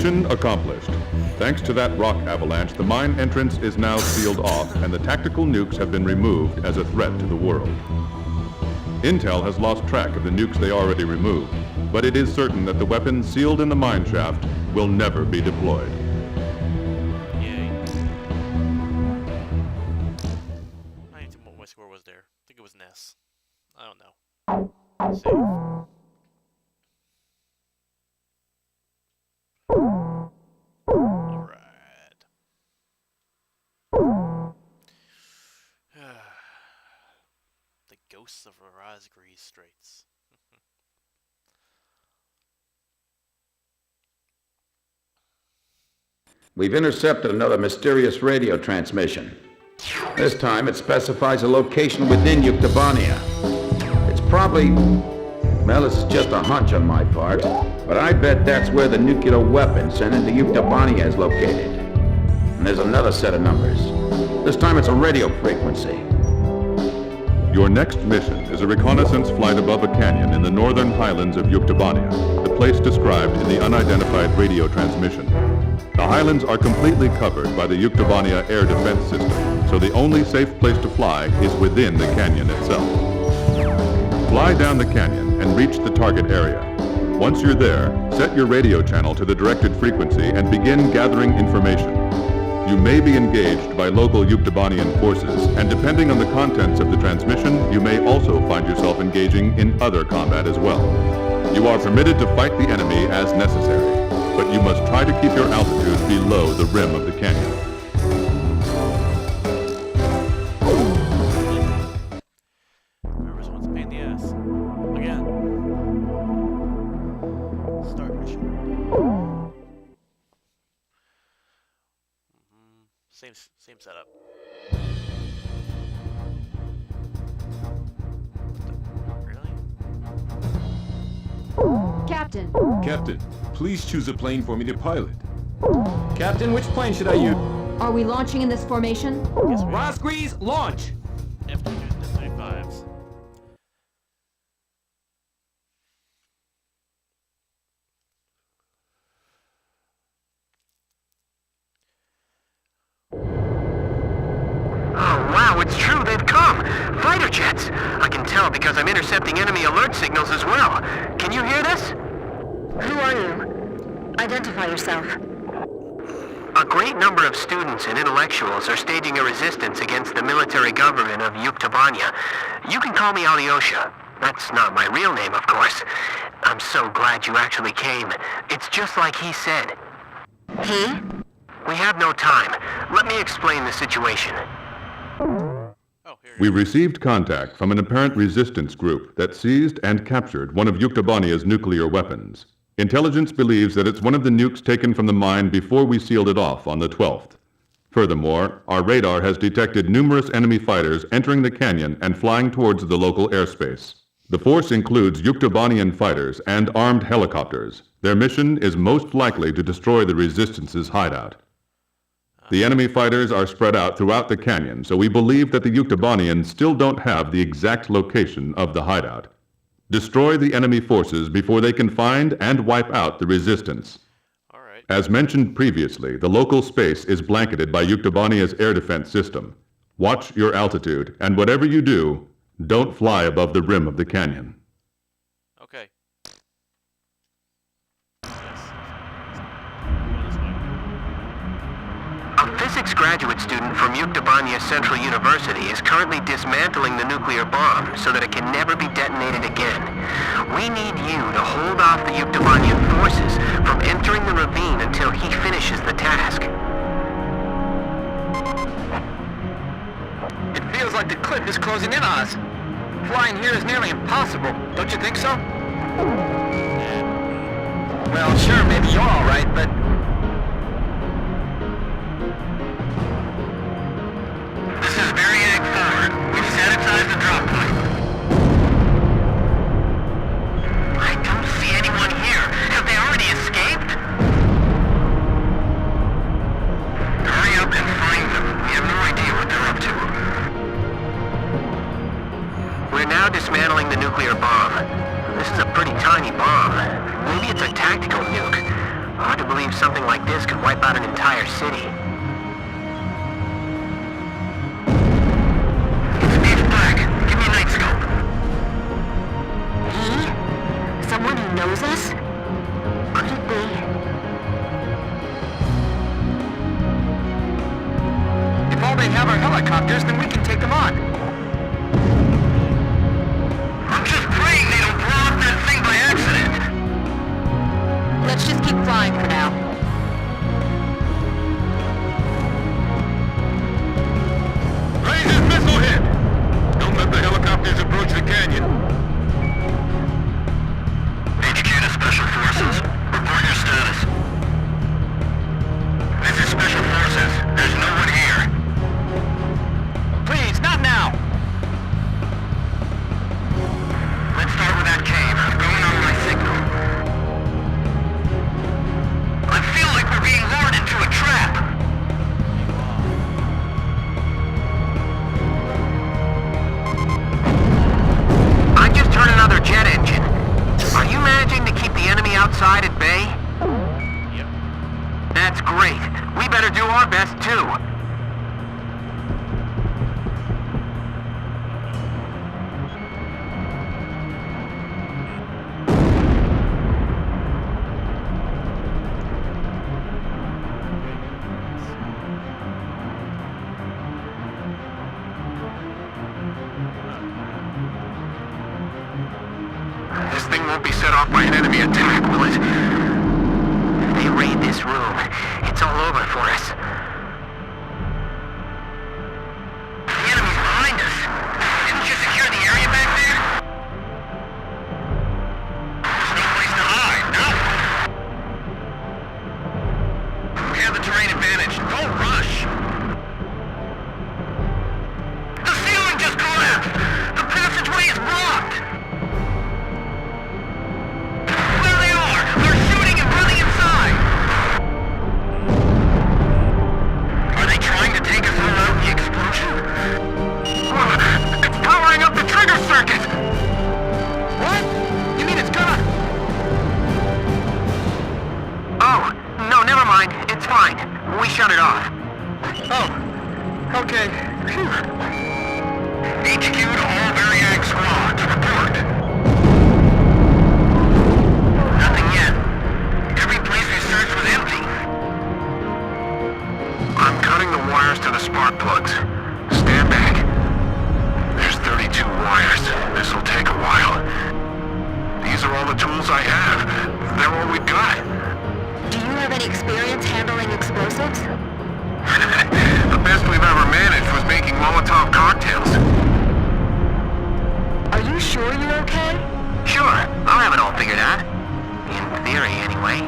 Mission accomplished. Thanks to that rock avalanche, the mine entrance is now sealed off, and the tactical nukes have been removed as a threat to the world. Intel has lost track of the nukes they already removed, but it is certain that the weapons sealed in the mine shaft will never be deployed. Yay. I need to know what my score was there. I think it was Ness. I don't know. Save. Alright. The ghosts of Razgri Straits. We've intercepted another mysterious radio transmission. This time it specifies a location within Yuktobania. It's probably, well, this is just a hunch on my part, but I bet that's where the nuclear weapon sent into Yuktobania is located. And there's another set of numbers. This time it's a radio frequency. Your next mission is a reconnaissance flight above a canyon in the northern highlands of Yuktobania, the place described in the unidentified radio transmission. The highlands are completely covered by the Yuktobania air defense system, so the only safe place to fly is within the canyon itself. Fly down the canyon and reach the target area. Once you're there, set your radio channel to the directed frequency and begin gathering information. You may be engaged by local Yuktobanian forces, and depending on the contents of the transmission, you may also find yourself engaging in other combat as well. You are permitted to fight the enemy as necessary, but you must try to keep your altitude below the rim of the canyon. Whoever's one's a pain in the ass. Again. Start mission. Same setup. Really? Captain. Captain, please choose a plane for me to pilot. Captain, which plane should I use? Are we launching in this formation? Yes, we are. Razgri's launch! F-35s. Oh, wow, it's true, they've come! Fighter jets! I can tell because I'm intercepting enemy alert signals as well. Can you hear this? Who are you? Identify yourself. A great number of students and intellectuals are staging a resistance against the military government of Yuktobania. You can call me Alyosha. That's not my real name, of course. I'm so glad you actually came. It's just like he said. He? We have no time. Let me explain the situation. Oh, here We received contact from an apparent resistance group that seized and captured one of Yuktobania's nuclear weapons. Intelligence believes that it's one of the nukes taken from the mine before we sealed it off on the 12th. Furthermore, our radar has detected numerous enemy fighters entering the canyon and flying towards the local airspace. The force includes Yuktobanian fighters and armed helicopters. Their mission is most likely to destroy the Resistance's hideout. The enemy fighters are spread out throughout the canyon, so we believe that the Yuktobanians still don't have the exact location of the hideout. Destroy the enemy forces before they can find and wipe out the Resistance. Alright. As mentioned previously, the local space is blanketed by Yuktobania's air defense system. Watch your altitude, and whatever you do, don't fly above the rim of the canyon. Okay. Yes. Go this way. A physics graduate student from Yuktobania Central University is currently dismantling the nuclear bomb so that it can never be detonated again. We need you to hold off the Yuktobanian forces from entering the ravine until he finishes the task. It feels like the cliff is closing in on us. Flying here is nearly impossible, don't you think so? Well, sure, maybe you're all right, but... This is Variag 4. We've sanitized the drop point. I don't see anyone here. Have they already escaped? Hurry up and find them. We have no idea what they're up to. We're now dismantling the nuclear bomb. This is a pretty tiny bomb. Maybe it's a tactical nuke. Hard to something like this could wipe out an entire city. It's Beef Black. Give me a night scope. He? Someone who knows us? Could it be? If all they have are helicopters, then we can take them on. I'm just praying they don't blow up that thing by accident. Let's just keep flying for now. Razor's missile hit! Don't let the helicopters approach the canyon. HQ to Special Forces. Report your status. This is Special Forces. There's no one here. Please, not now! Let's start with that cave. Going on my signal. I feel like we're being lured into a trap. I just turned another jet engine. Are you managing to keep the enemy outside at bay? Yep. That's great. We better do our best too. This thing won't be set off by an enemy attack, will it? If they raid this room, it's all over for us. The enemy's behind us. Didn't you secure the area back there? There's no place to hide, no? We have the terrain advantage. Don't rush. The ceiling just collapsed! The passageway is blocked! There they are! They're shooting and running inside! Are they trying to take us all out in the explosion? It's powering up the trigger circuit! What? You mean it's gonna... Oh, no, never mind. It's fine. We shut it off. Oh. Okay. Phew. HQ to all Variag squads. Report. Nothing yet. Every place we searched was empty. I'm cutting the wires to the spark plugs. Stand back. There's 32 wires. This'll take a while. These are all the tools I have. They're all we've got. Do you have any experience handling explosives? The best we've ever managed was making Molotov cocktails. Are you sure you're okay? Sure, I'll have it all figured out. In theory, anyway.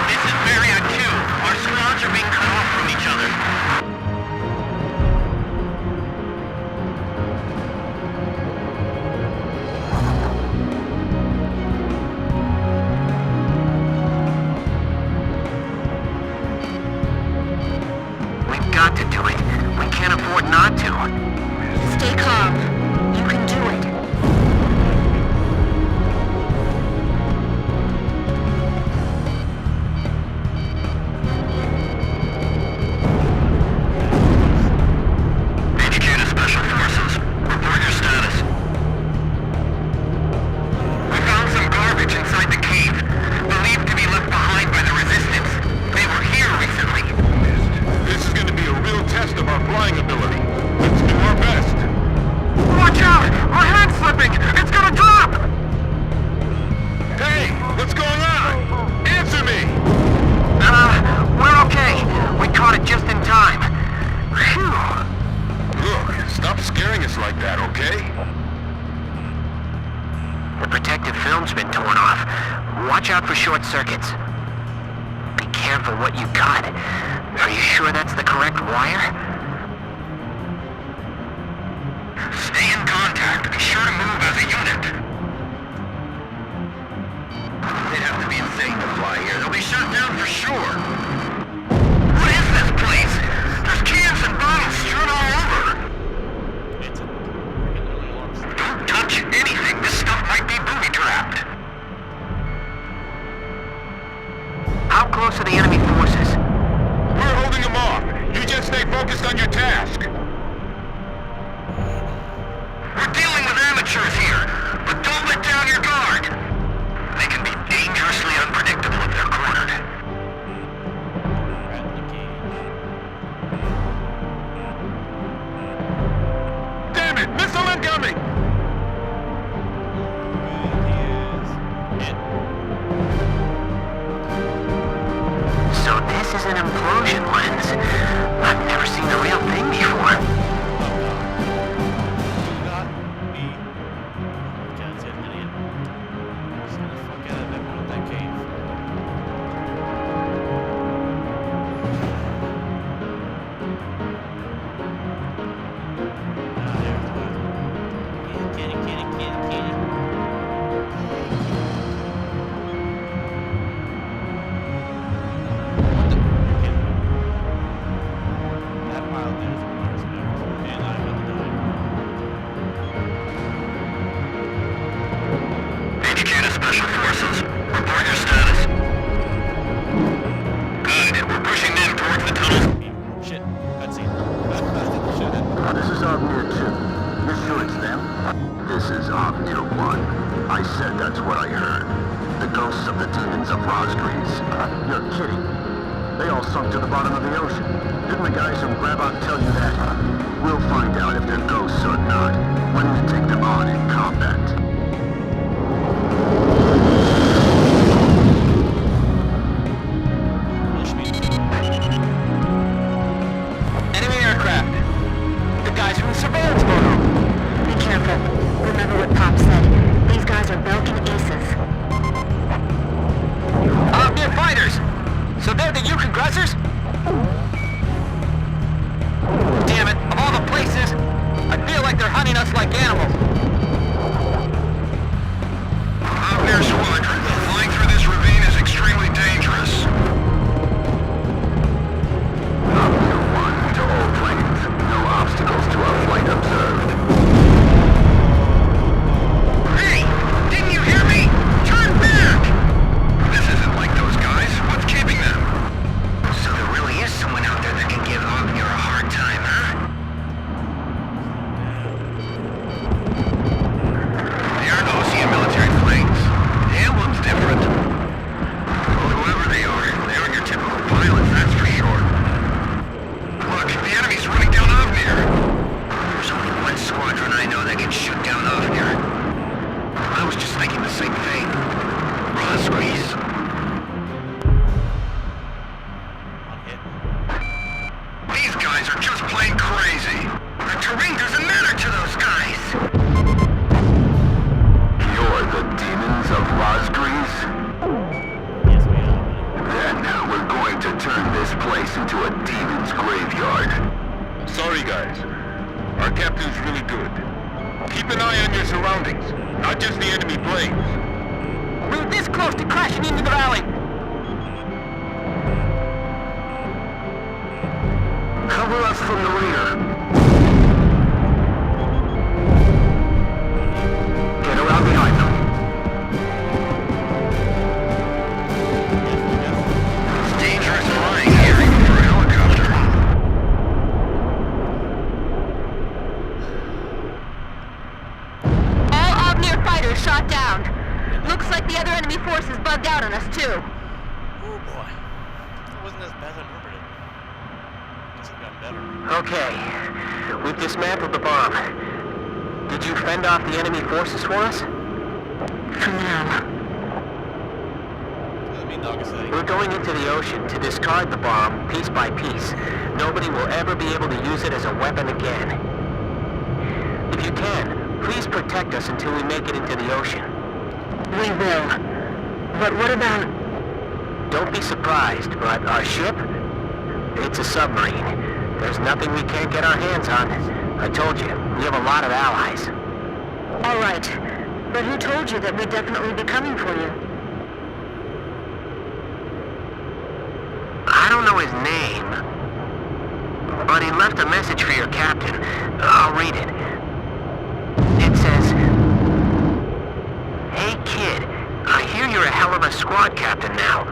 This is Variag 2. Our squads are being cut off from each other. We've got to do it. We can't afford not to. Stay calm. You can do it. HQ to Special Forces. Report your status. We found some garbage inside the cave, believed to be left behind by the Resistance. They were here recently. This is going to be a real test of our flying ability. Let's do our best. Watch out! Our hand's slipping! It's gonna drop! Hey, what's going on? Answer me! We're okay. We caught it just in time. Phew. Look, stop scaring us like that, okay? The protective film's been torn off. Watch out for short circuits. Be careful what you got. Are you sure that's the correct wire? Stay in contact. Be sure to move as a unit. They'd have to be insane to fly here. They'll be shut down for sure. What is this place? There's cans and bottles strewn all over. It's a freaking alarm. Don't touch anything. This stuff might be booby-trapped. close to the enemy forces? We're holding them off. You just stay focused on your task. We're dealing with amateurs here, but don't let down your guard. They can be dangerously unpredictable if they're cornered. Rat in the cage. Damn it! Missile incoming! So this is an implosion lens. I've never seen the real thing before. Educated Special Forces, report your status. Good, we're pushing in towards the tunnel. Shit, cutscene. This is Omnia 2. You're sure it's them? This is Omnia 1. I said that's what I heard. The ghosts of the demons of Rosgreaves. You're kidding. They all sunk to the bottom of the ocean. Didn't the guys from Grabot tell you that? We'll find out if they're ghosts or not when we take them on in combat. Enemy aircraft. The guys from the surveillance photo. Be careful. Remember what Pop said. These guys are Belkin aces. Omnia fighters. So they're the Yukon aggressors? Damn it, of all the places, I feel like they're hunting us like animals. Omnia Squadron, flying through this ravine is extremely dangerous. Omnia 1 to all planes. No obstacles to our flight observed. Hey! Didn't you hear me? Turn back! This isn't like those guys. What's keeping them? So there really is someone out there that can give Omnia a hard time, huh? They aren't Ocean military planes. The emblem's different. Well, whoever they aren't your typical pilots, that's for sure. Look, the enemy's running down Omnia. There's only one squadron I know that can shoot down Omnia. I was just thinking the same thing. Rosgreaves. On hit. These guys are just plain crazy. The terrain doesn't matter to those guys. You're the demons of Rosgreaves? Yes, we are. Then we're going to turn this place into a demon's graveyard. Sorry, guys. Our captain's really good. Keep an eye on your surroundings, not just the enemy planes. We were this close to crashing into the valley. Cover us from the rear. Get around behind them. It's dangerous flying here, even for a helicopter. All Omnia fighters shot down. Looks like the other enemy forces bugged out on us too. Oh boy. That wasn't as bad as I remembered it. Guess it got better. Okay, we've dismantled the bomb. Did you fend off the enemy forces for us? For now. Doesn't mean dog is saying. We're going into the ocean to discard the bomb piece by piece. Nobody will ever be able to use it as a weapon again. If you can, please protect us until we make it into the ocean. We will. But what about... Don't be surprised, but our ship? It's a submarine. There's nothing we can't get our hands on. I told you, we have a lot of allies. All right. But who told you that we'd definitely be coming for you? I don't know his name, but he left a message for your captain. I'll read it. It says, "Hey kid, I hear you're a hell of a squad captain now.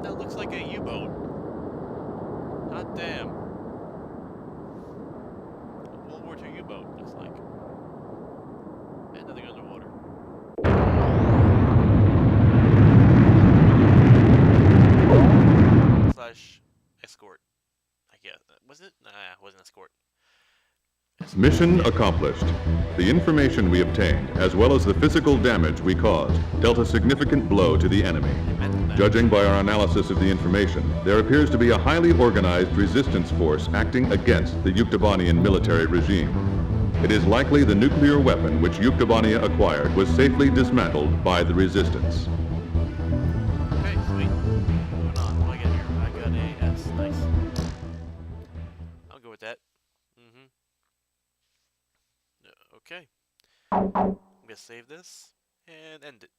That looks like a U-boat. God damn. A World War II U-boat, looks like. And nothing underwater. Slash escort. I guess. Was it? Nah, it wasn't escort. Mission accomplished. The information we obtained, as well as the physical damage we caused, dealt a significant blow to the enemy. Judging by our analysis of the information, there appears to be a highly organized resistance force acting against the Yuktobanian military regime. It is likely the nuclear weapon which Yuktobania acquired was safely dismantled by the resistance. Okay, sweet. Moving on. What do I get here? I got a S. Nice. I'll go with that. Okay. I'm gonna save this and end it.